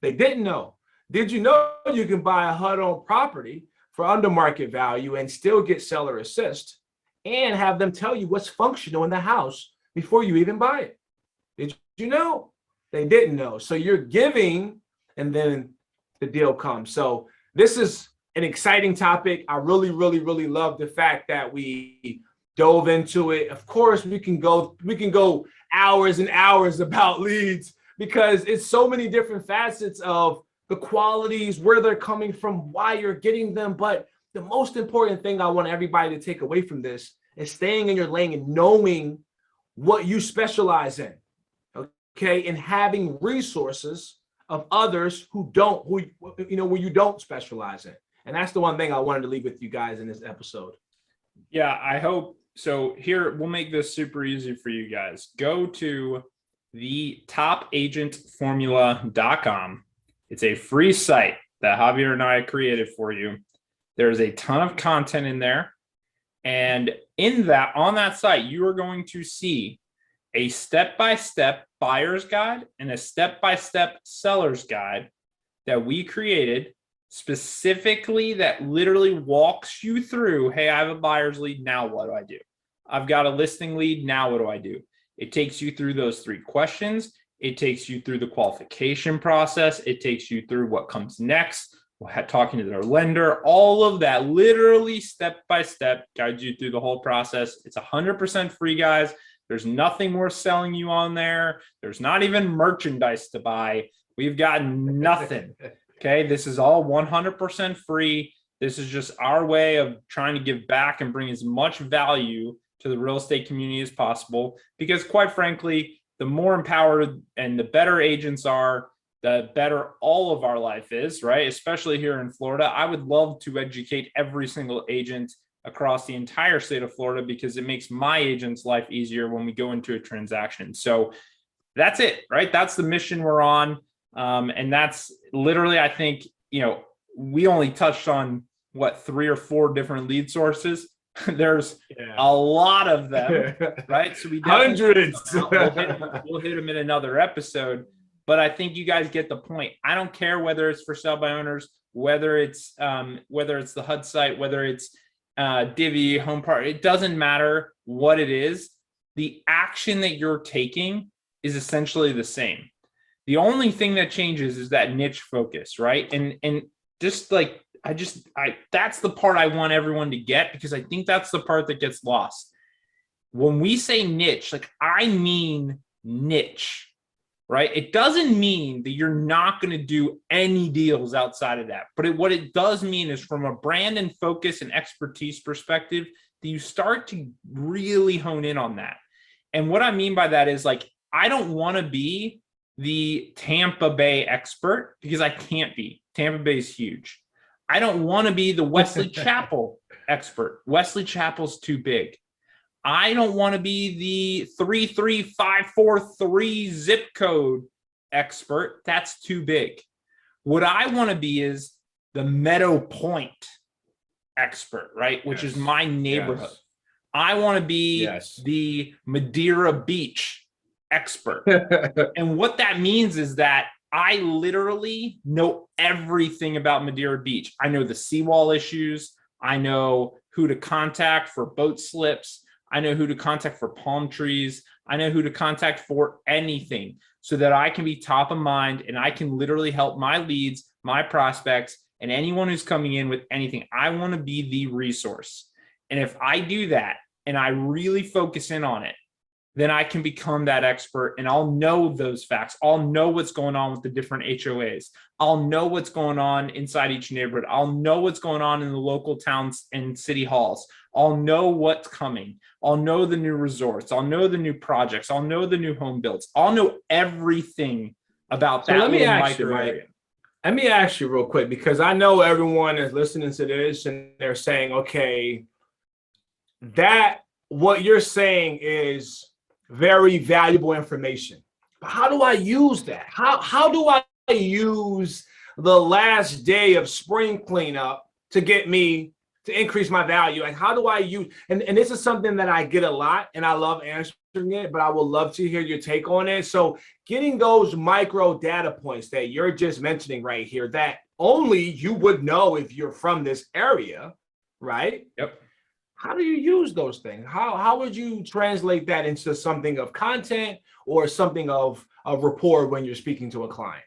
They didn't know. Did you know you can buy a HUD-owned property for under market value and still get seller assist and have them tell you what's functional in the house before you even buy it? Did you know? They didn't know. So you're giving and then the deal comes. So this is an exciting topic. I really love the fact that we dove into it. Of course, we can go hours and hours about leads because it's so many different facets of the qualities, where they're coming from, why you're getting them. But the most important thing I want everybody to take away from this is staying in your lane and knowing what you specialize in, okay, and having resources of others who don't, where you don't specialize in. And that's the one thing I wanted to leave with you guys in this episode. Yeah, I hope so. Here, we'll make this super easy for you guys. Go to the topagentformula.com. It's a free site that Javier and I created for you. There's a ton of content in there. And on that site, you are going to see a step-by-step buyer's guide and a step-by-step seller's guide that we created specifically, that literally walks you through, hey, I have a buyer's lead, now what do I do? I've got a listing lead, now what do I do? It takes you through those 3 questions. It takes you through the qualification process. It takes you through what comes next, talking to their lender, all of that, literally step by step, guide you through the whole process. It's 100% free, guys. There's nothing we're selling you on there. There's not even merchandise to buy. We've got nothing. Okay. This is all 100% free. This is just our way of trying to give back and bring as much value to the real estate community as possible. Because quite frankly, the more empowered and the better agents are, the better all of our life is, right? Especially here in Florida. I would love to educate every single agent across the entire state of Florida because it makes my agent's life easier when we go into a transaction. So that's it, right? That's the mission we're on. And that's literally, I think, we only touched on what, 3 or 4 different lead sources. There's a lot of them, right? So we hundreds. We'll hit them in another episode. But I think you guys get the point. I don't care whether it's for sale by owners, whether it's the HUD site, whether it's Divvy, Home Park. It doesn't matter what it is. The action that you're taking is essentially the same. The only thing that changes is that niche focus, right? And just like that's the part I want everyone to get, because I think that's the part that gets lost. When we say niche, like I mean niche. Right? It doesn't mean that you're not going to do any deals outside of that. But what it does mean is from a brand and focus and expertise perspective, that you start to really hone in on that. And what I mean by that is like, I don't want to be the Tampa Bay expert because I can't be. Tampa Bay is huge. I don't want to be the Wesley Chapel expert. Wesley Chapel's too big. I don't want to be the 33543 zip code expert. That's too big. What I want to be is the Meadow Point expert, right? Which is my neighborhood. Yes. I want to be the Madeira Beach expert. And what that means is that I literally know everything about Madeira Beach. I know the seawall issues. I know who to contact for boat slips. I know who to contact for palm trees. I know who to contact for anything so that I can be top of mind and I can literally help my leads, my prospects, and anyone who's coming in with anything. I want to be the resource. And if I do that and I really focus in on it, then I can become that expert and I'll know those facts. I'll know what's going on with the different HOAs. I'll know what's going on inside each neighborhood. I'll know what's going on in the local towns and city halls. I'll know what's coming. I'll know the new resorts. I'll know the new projects. I'll know the new home builds. I'll know everything about that. So let me ask you, Mike. Let me ask you real quick, because I know everyone is listening to this and they're saying, okay, that what you're saying is very valuable information. But how do I use that? How do I use the last day of spring cleanup to get me to increase my value? And how do I use, and this is something that I get a lot and I love answering it, but I would love to hear your take on it. So getting those micro data points that you're just mentioning right here, that only you would know if you're from this area, right? Yep. How do you use those things? How would you translate that into something of content or something of rapport when you're speaking to a client?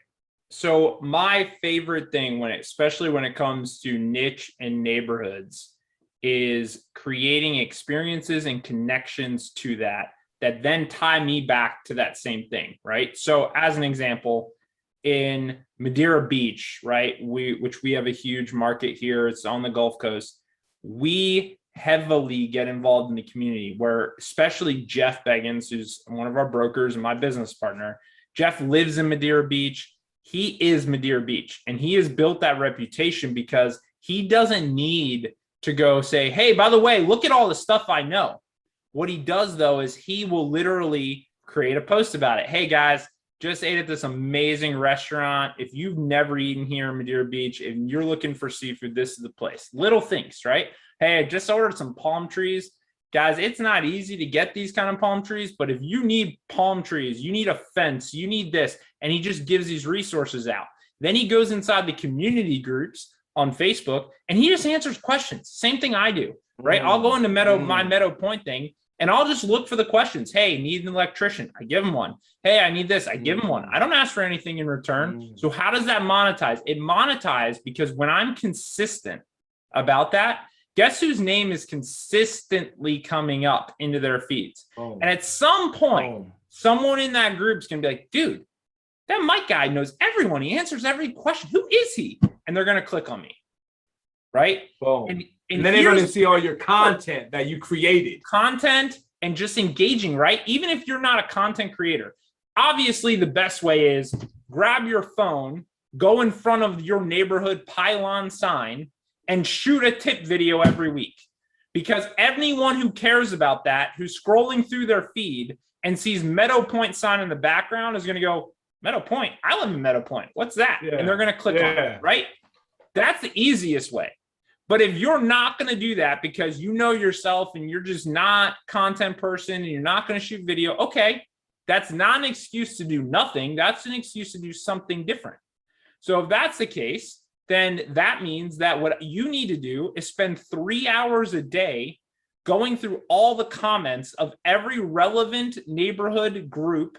So my favorite thing especially when it comes to niche and neighborhoods, is creating experiences and connections to that then tie me back to that same thing, right? So as an example, in Madeira Beach, right, which we have a huge market here, it's on the Gulf Coast, we heavily get involved in the community, where especially Jeff Beggins, who's one of our brokers and my business partner, Jeff lives in Madeira Beach. He is Madeira Beach, and he has built that reputation because he doesn't need to go say, hey, by the way, look at all the stuff I know. What he does though is he will literally create a post about it. Hey guys, just ate at this amazing restaurant. If you've never eaten here in Madeira Beach and you're looking for seafood, this is the place. Little things, right? Hey, I just ordered some palm trees. Guys, it's not easy to get these kind of palm trees, but if you need palm trees, you need a fence, you need this, and he just gives these resources out. Then he goes inside the community groups on Facebook and he just answers questions. Same thing I do, right? I'll go into my Meadow Point thing And I'll just look for the questions. Hey, need an electrician. I give them one. Hey, I need this. I give them one. I don't ask for anything in return. So how does that monetize? It monetizes because when I'm consistent about that, guess whose name is consistently coming up into their feeds? And at some point, someone in that group is going to be like, dude, that Mike guy knows everyone. He answers every question. Who is he? And they're going to click on me. Right? And then they're going to see all your content that you created. Content and just engaging, right? Even if you're not a content creator, obviously the best way is grab your phone, go in front of your neighborhood pylon sign and shoot a tip video every week. Because anyone who cares about that, who's scrolling through their feed and sees Meadow Point sign in the background is going to go, Meadow Point? I live in Meadow Point. What's that? Yeah. And they're going to click on it, right? That's the easiest way. But if you're not going to do that because you know yourself and you're just not a content person and you're not going to shoot video, okay, that's not an excuse to do nothing. That's an excuse to do something different. So if that's the case, then that means that what you need to do is spend 3 hours a day going through all the comments of every relevant neighborhood group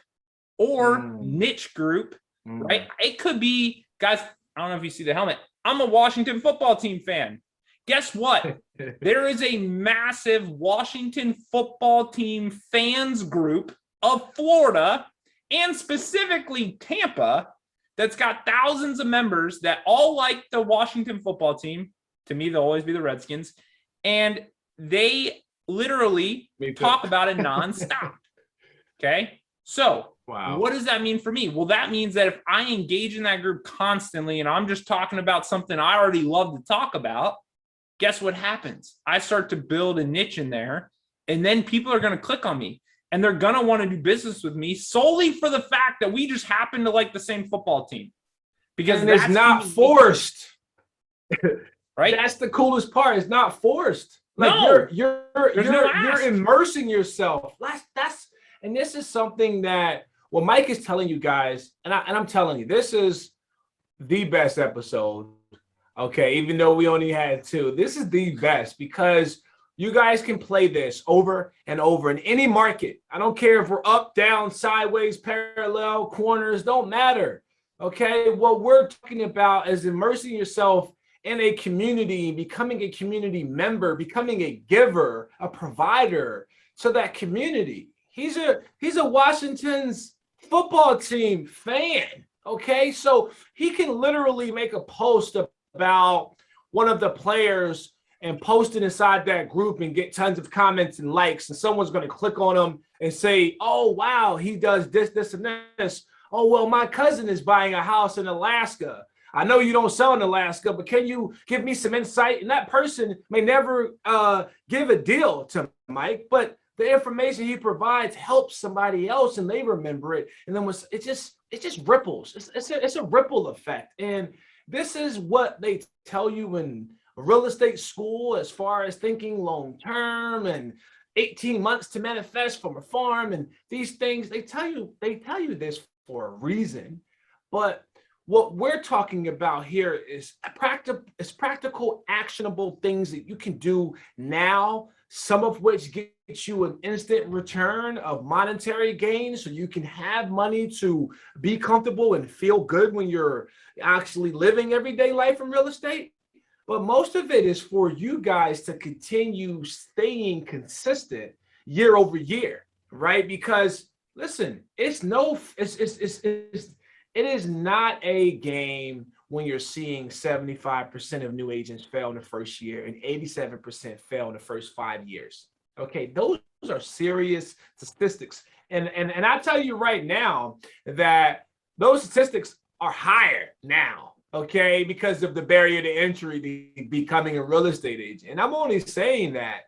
or niche group, right? It could be, guys, I don't know if you see the helmet. I'm a Washington football team fan. Guess what? There is a massive Washington football team fans group of Florida and specifically Tampa that's got thousands of members that all like the Washington football team. To me, they'll always be the Redskins. And they literally talk about it nonstop. Okay? So what does that mean for me? Well, that means that if I engage in that group constantly and I'm just talking about something I already love to talk about, guess what happens? I start to build a niche in there, and then people are going to click on me, and they're going to want to do business with me solely for the fact that we just happen to like the same football team. Because it's not forced. Right? That's the coolest part. It's not forced. Like you're immersing yourself. And this is something that what Mike is telling you guys, and I'm telling you, this is the best episode. Okay, even though we only had 2, this is the best because you guys can play this over and over in any market. I don't care if we're up, down, sideways, parallel, corners, don't matter. Okay, what we're talking about is immersing yourself in a community, becoming a community member, becoming a giver, a provider to that community. He's a Washington's football team fan. Okay, so he can literally make a post about one of the players and post it inside that group and get tons of comments and likes, and someone's going to click on him and say, oh wow, he does this, this, and this. Oh well, my cousin is buying a house in Alaska. I know you don't sell in Alaska, but can you give me some insight? And that person may never give a deal to Mike, but the information he provides helps somebody else and they remember it. And then it just ripples. It's a ripple effect. And this is what they tell you in real estate school as far as thinking long term and 18 months to manifest from a farm and these things. They tell you this for a reason. But what we're talking about here is practical, actionable things that you can do now, some of which get you an instant return of monetary gain so you can have money to be comfortable and feel good when you're actually living everyday life in real estate. But most of it is for you guys to continue staying consistent year over year, right? Because listen, it is not a game when you're seeing 75% of new agents fail in the first year and 87% fail in the first 5 years. Okay, those are serious statistics. And I tell you right now that those statistics are higher now, okay, because of the barrier to entry to becoming a real estate agent. And I'm only saying that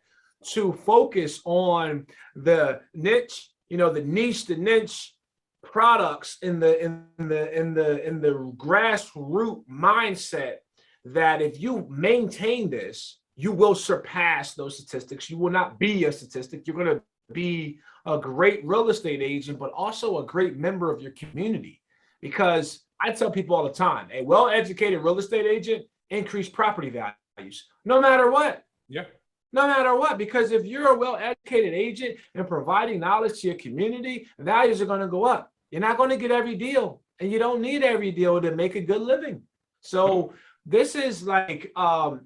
to focus on the niche, the niche products in the grassroots mindset that if you maintain this, you will surpass those statistics. You will not be a statistic. You're going to be a great real estate agent, but also a great member of your community. Because I tell people all the time, a well-educated real estate agent increase property values, no matter what. Yeah. No matter what, because if you're a well-educated agent and providing knowledge to your community, values are going to go up. You're not going to get every deal, and you don't need every deal to make a good living. So this is like, I'm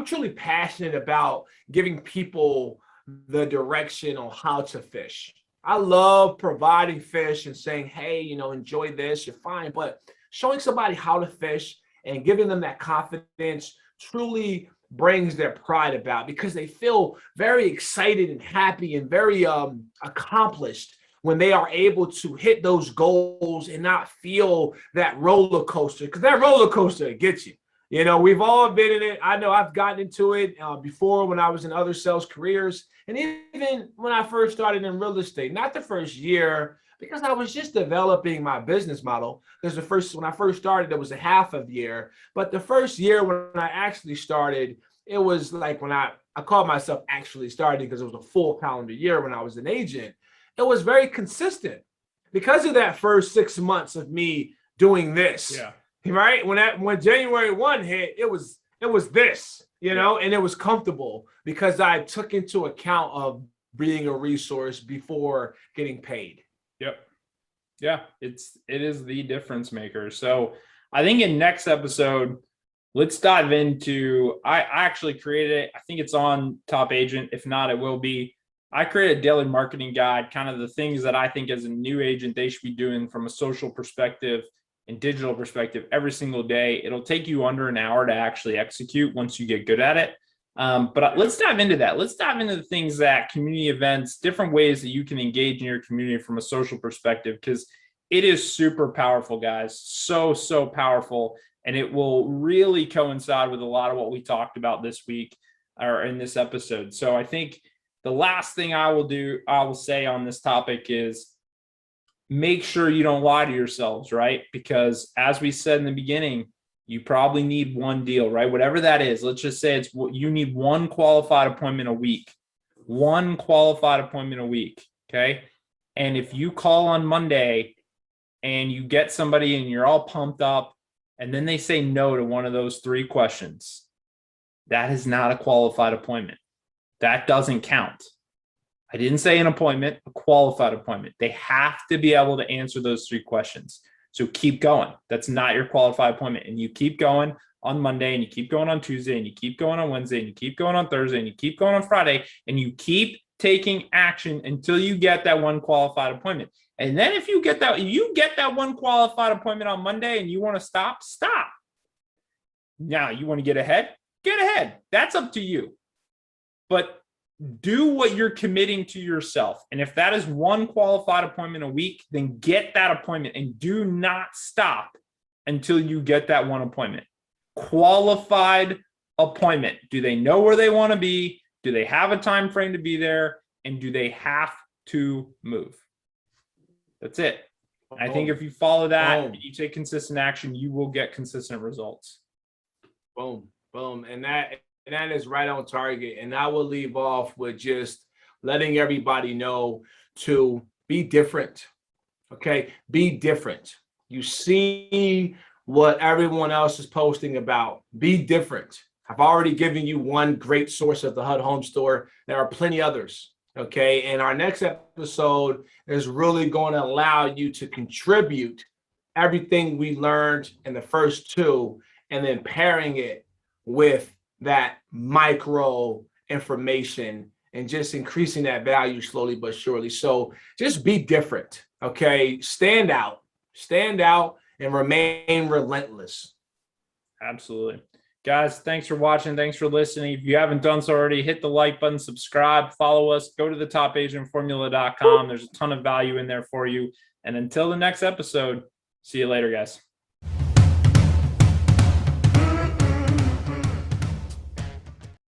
truly passionate about giving people the direction on how to fish. I love providing fish and saying, hey, enjoy this, you're fine. But showing somebody how to fish and giving them that confidence truly brings their pride about, because they feel very excited and happy and very accomplished when they are able to hit those goals and not feel that roller coaster, because that roller coaster gets you. We've all been in it. I know I've gotten into it before when I was in other sales careers. And even when I first started in real estate, not the first year, because I was just developing my business model. Because when I first started, it was a half of year. But the first year when I actually started, it was like when I called myself actually starting, because it was a full calendar year when I was an agent. It was very consistent because of that first 6 months of me doing this. Yeah. Right. When January 1 hit, it was this, and it was comfortable because I took into account of being a resource before getting paid. Yep. Yeah, it is the difference maker. So I think in next episode, let's dive into, I actually created it. I think it's on Top Agent. If not, it will be. I created a daily marketing guide, kind of the things that I think as a new agent, they should be doing from a social perspective and digital perspective every single day. It'll take you under an hour to actually execute once you get good at it. But let's dive into that. Let's dive into the things that community events, different ways that you can engage in your community from a social perspective, because it is super powerful, guys. So powerful. And it will really coincide with a lot of what we talked about this week or in this episode. So I think the last thing I will say on this topic is make sure you don't lie to yourselves, right? Because as we said in the beginning, you probably need one deal, right? Whatever that is, let's just say you need one qualified appointment a week, okay? And if you call on Monday and you get somebody and you're all pumped up and then they say no to one of those 3 questions, that is not a qualified appointment. That doesn't count. I didn't say an appointment, a qualified appointment. They have to be able to answer those 3 questions. So keep going. That's not your qualified appointment. And you keep going on Monday, and you keep going on Tuesday, and you keep going on Wednesday, and you keep going on Thursday, and you keep going on Friday, and you keep taking action until you get that one qualified appointment. And then if you get that one qualified appointment on Monday and you want to stop. Now you want to get ahead? Get ahead. That's up to you. But do what you're committing to yourself. And if that is one qualified appointment a week, then get that appointment and do not stop until you get that one appointment. Qualified appointment. Do they know where they want to be? Do they have a time frame to be there? And do they have to move? That's it. I think if you follow that, and you take consistent action, you will get consistent results. Boom. And that is right on target. And I will leave off with just letting everybody know to be different. Okay. Be different. You see what everyone else is posting about. Be different. I've already given you one great source of the HUD Home Store. There are plenty others. Okay. And our next episode is really going to allow you to contribute everything we learned in the first 2, and then pairing it with that micro information and just increasing that value slowly but surely. So just be different. Okay. Stand out and remain relentless. Absolutely. Guys, thanks for watching. Thanks for listening. If you haven't done so already, hit the like button, subscribe, follow us, go to the topagentformula.com. There's a ton of value in there for you. And until the next episode, see you later, guys.